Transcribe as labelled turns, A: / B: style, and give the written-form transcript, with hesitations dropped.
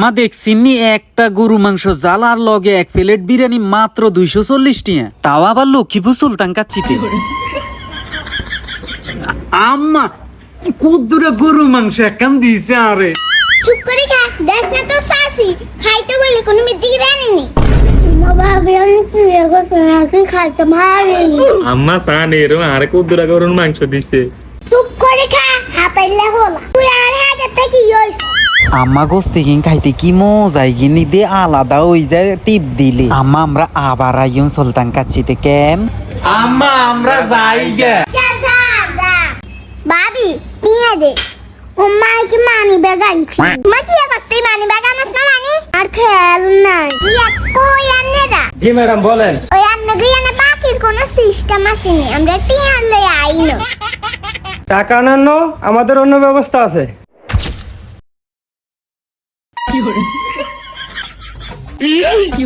A: মা দেখছিনি একটা গরু মাংস জ্বালার লগে 1 প্লেট বিরিয়ানি মাত্র 240 টাকা, তাও আবার লক্ষ্মীপুর সুলতান কাচ্চিতে। আম্মা কুদ্দুরা গরু মাংস একখান দিয়েছে আরে।
B: চুপ করে খা, দেখ না তো সাসি খাইতে বলে কোনো মিথ্যে জানেনি। মা ভাবে আমি প্রিয় গোসনাকে খাইতে ভালোই।
C: আম্মা সান এরম আরে কুদ্দুরা গরুর মাংস দিছে।
B: চুপ করে খা, হাপাইলে হলা তুই আর হাতে থেকে ইয়স।
A: আম্মা গোস্তে কিন খাইতে কি মজাই গিনি দে, আলাদা ওই যায় টিপ দিলে। আম্মা আমরা আবার আইন সুলতান কাচ্চিতে কেম? আম্মা আমরা যাই গে।
B: যা যা যা ভাবি নিয়ে দে। ওম্মা কি মানি ব্যাগ আনছি। মা কি করতে মানি ব্যাগ আনছ না মানি? আর খেয়াল নাই ইয়া কই আনে দা।
D: জি ম্যাডাম বলেন।
B: ওই আন্নে গিয়ে বাকির কোনো সিস্টেম আসেনি, আমরা টিয়ার লই আইনো।
D: টাকা আনানো আমাদের অন্য ব্যবস্থা আছে।
A: কি